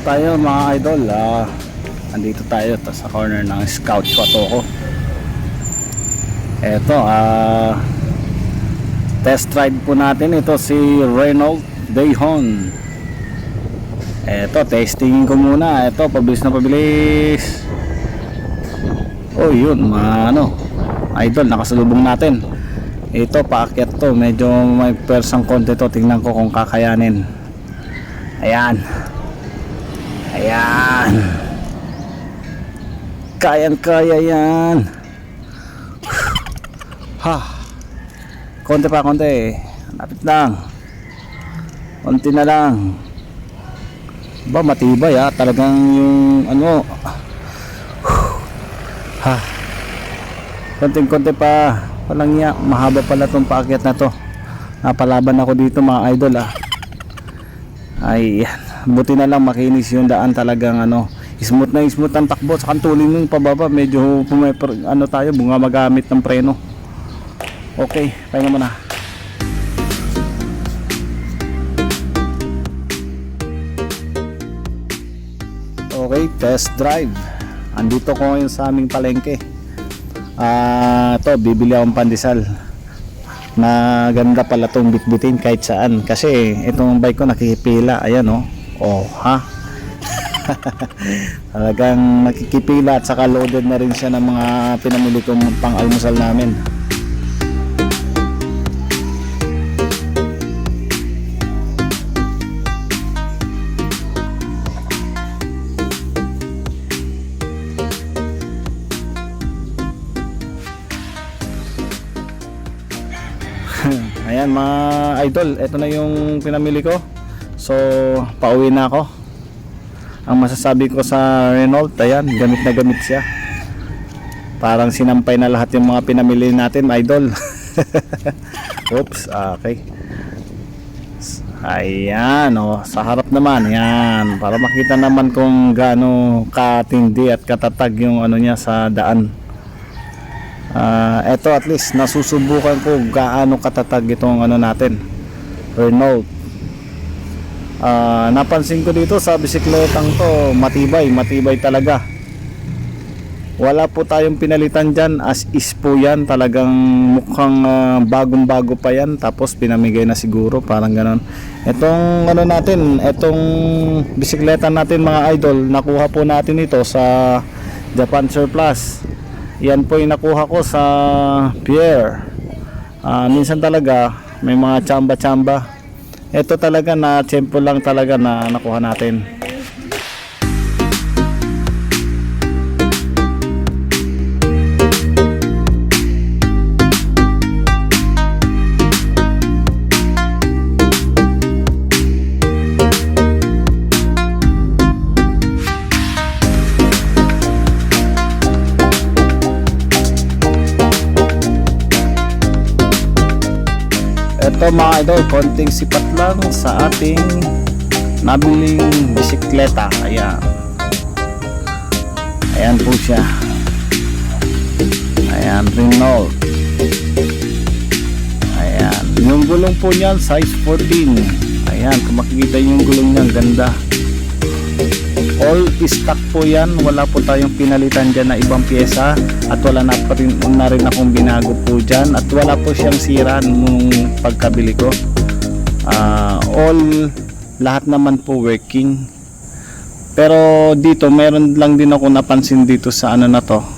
tayo mga idol. Andito tayo sa corner ng Scout Cotoco. Eto, test ride po natin ito si Renault Dayton. Eto, testingin ko muna. Eto, pabilis na pabilis. Oh, yun, idol, nakasalubong natin. Ito, paakyat to. Medyo may persang konti to. Tingnan ko kung kakayanin. Ayan. Ayan. Kayang-kaya yan. Ha. Konti pa, konti. Lapit lang. Konti na lang. Ba, matibay ha. Talagang yung ha. Konting-konti pa. Walang iya. Mahaba pala tong paakyat na to. Napalaban ako dito mga idol Ay, buti na lang makinis yung daan, talagang smooth na smooth ang takbo. Sa kantulin yung pababa, medyo tayo, bunga magamit ng preno. Okay, pahinga muna. Okay, test drive. Andito ko ngayon sa aming palengke. Ito, bibili akong pandesal. Maganda pala itong bitbitin kahit saan, kasi itong bike ko nakikipila. Ayan ha. Talagang nakikipila, at saka loaded na rin siya ng mga pinamili kong pang almusal namin. Ayan mga idol, ito na yung pinamili ko. So pauwi na ako. Ang masasabi ko sa Renault, ayan, gamit na gamit siya. Parang sinampay na lahat yung mga pinamili natin, idol. Oops, okay. Ayan, sa harap naman, yan, para makita naman kung gaano katindi at katatag yung niya sa daan. Eto, at least nasusubukan ko gaano katatag itong natin, Renault. Napansin ko dito sa bisikletang to, matibay talaga. Wala po tayong pinalitan dyan, as is po yan. Talagang mukhang bagong bago pa yan, tapos pinamigay na siguro, parang ganon. Itong natin, itong bisikleta natin mga idol, nakuha po natin ito sa Japan Surplus. Yan po yung nakuha ko sa Pierre. Minsan talaga may mga tsamba-tsamba. Ito talaga na tiyempo lang talaga na nakuha natin. Ito mga idol, konting sipat lang sa ating nabiling bisikleta. Ayan. Ayan po siya. Ayan, Renault. Ayan. Yung gulong po niyan, size 14. Ayan, kung makikita yung gulong niyan, ganda. All stock po yan. Wala po tayong pinalitan dyan na ibang pyesa. At wala na rin akong binago po dyan. At wala po siyang sira nung pagkabili ko. Lahat naman po working. Pero dito, meron lang din ako napansin dito sa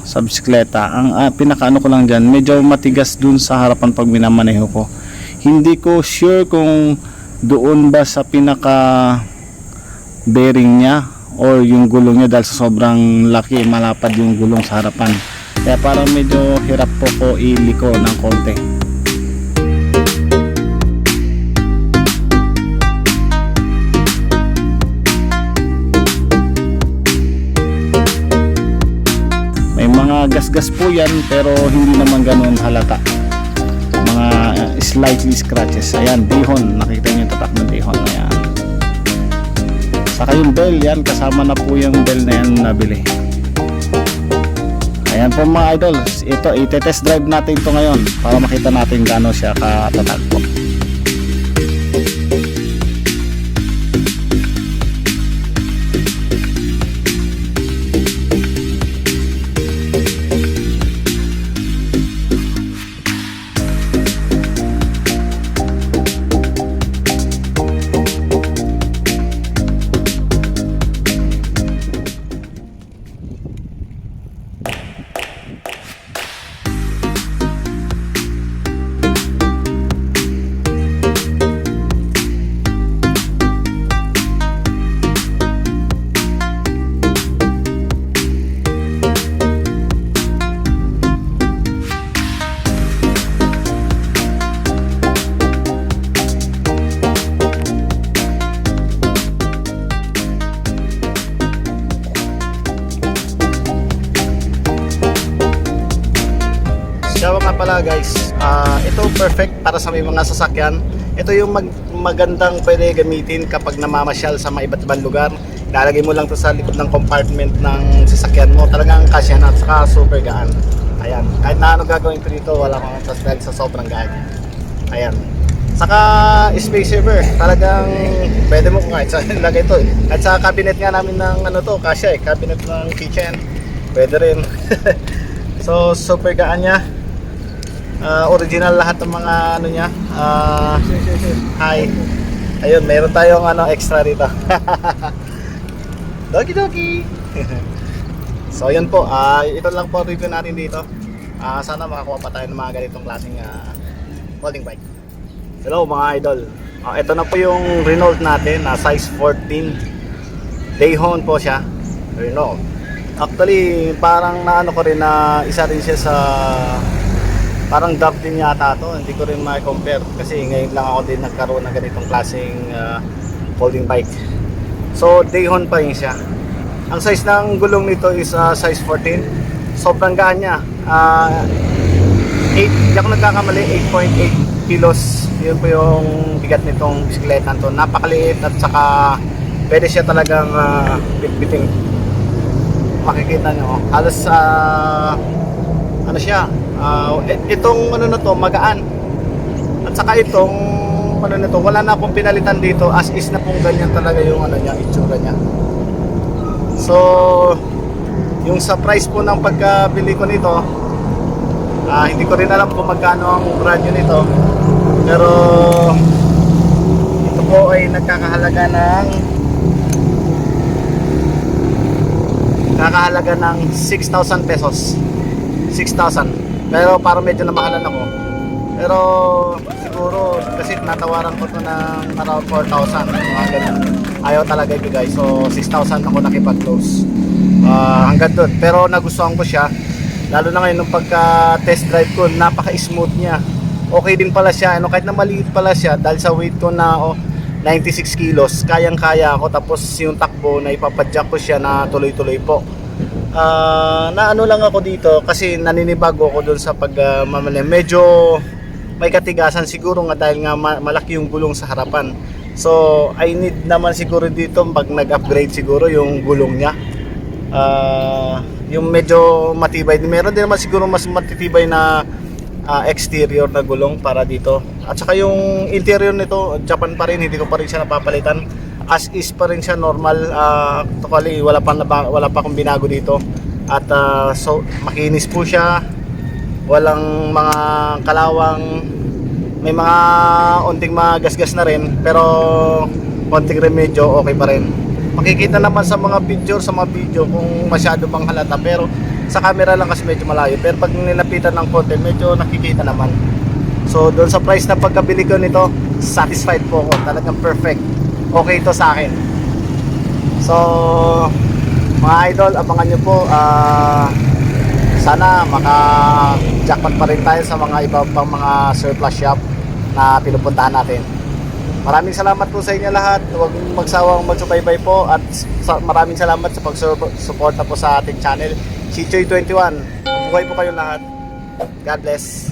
sa bisikleta. Ang pinakaano ko lang dyan, medyo matigas dun sa harapan pag minamaneho ko. Hindi ko sure kung doon ba sa pinaka bearing niya or yung gulong niya, dahil sa sobrang laki, malapad yung gulong sa harapan. Kaya parang medyo hirap po ko iliko ng konti. May mga gasgas po yan, pero hindi naman ganun halata. Mga slightly scratches. Ayan, Dayton. Nakita niyo yung tatak ng Dayton. Ayan. Saka yung bell, yan, kasama na po yung bell na yan nabili. Ayan po mga idol, ito i-test drive natin ito ngayon para makita natin gaano siya katatag po. pala guys, ito perfect para sa may mga sasakyan. Ito yung magandang pwede gamitin kapag namamasyal sa mga iba't ibang lugar. Lalagay mo lang to sa likod ng compartment ng sasakyan mo. Talagang kasya na at saka super gaan. Ayan, kahit na ano gagawin ko dito, wala kang dahil sa sobrang gaan. Ayan. Saka space saver, talagang pwede mo kahit sa lagay to. At sa cabinet nga namin ng ano to, kasya cabinet ng kitchen. Pwede rin. So super gaan niya. Original lahat ng mga ano niya. Hi. Ayun, meron tayong ano extra dito. Doki doki. So ayun po, ito lang po review natin dito. Sana makakuha pa tayo ng mga ganitong klaseng folding bike. Hello mga idol. Ito na po yung Renault natin, size 14. Dayhon po siya. Renault. Actually, parang naano ko rin na isa rin siya sa parang dub din yata to. Hindi ko rin ma-compare kasi ngayon lang ako din nagkaroon ng ganitong klaseng folding bike. So, Dayhon pa rin siya. Ang size ng gulong nito is size 14. Sobrang gaan niya. 8, di ako nagkakamali, 8.8 kilos. Yun po yung bigat nitong bisikleta to. Napakaliit at saka pwede siya talagang bitbiting. Makikita nyo, halos ano siya, itong ano na to, magaan. At saka itong ano nito, wala na akong pinalitan dito, as is na pong ganyan talaga yung ano niya, itsura niya. So, yung sa price po ng pagkabili ko nito, hindi ko rin alam kung magkano ang brand new nito. Pero ito po ay nagkakahalaga ng 6,000 pesos. 6,000. Pero parang medyo namahalan ako. Pero siguro kasi natawaran ko to ng around 4,000. Mga ganun. Ayaw talaga ibigay. So 6,000 ako nakipag-close. Hanggang doon. Pero nagustuhan ko siya. Lalo na ngayon nung pagka test drive ko, napaka-smooth niya. Okay din pala siya, ano, kahit na maliit pala siya dahil sa weight ko na 96 kilos, kayang-kaya ako. Tapos yung takbo na ipapadyak ko siya na tuloy-tuloy po. Na ano lang ako dito kasi naninibago ako doon sa pagmamaneho. Medyo may katigasan siguro nga dahil nga malaki yung gulong sa harapan. So I need naman siguro dito pag nag-upgrade siguro yung gulong niya. Yung medyo matibay. Meron din naman siguro mas matitibay na exterior na gulong para dito. At saka yung interior nito, Japan pa rin, hindi ko pa rin siya napapalitan. As is pa rin siya, normal. Actually, wala pa akong binago dito. At so makinis po siya. Walang mga kalawang, may mga onting magasgas na rin, pero konting remedyo okay pa rin. Makikita naman sa mga picture, sa mga video kung masyado bang halata, pero sa camera lang kasi medyo malayo. Pero pag nilapitan ng konti, medyo nakikita naman. So doon sa price na pagkabili ko nito, satisfied po ako. Talagang perfect. Okay ito sa akin. So mga idol, abangan nyo po. Sana maka-jackpot pa rin tayo sa mga iba pang mga surplus shop na pinupuntahan natin. Maraming salamat po sa inyo lahat. Huwag magsawang magsubaybay po. At maraming salamat sa pagsuporta po sa ating channel, Chichoy21. Buhay po kayo lahat. God bless.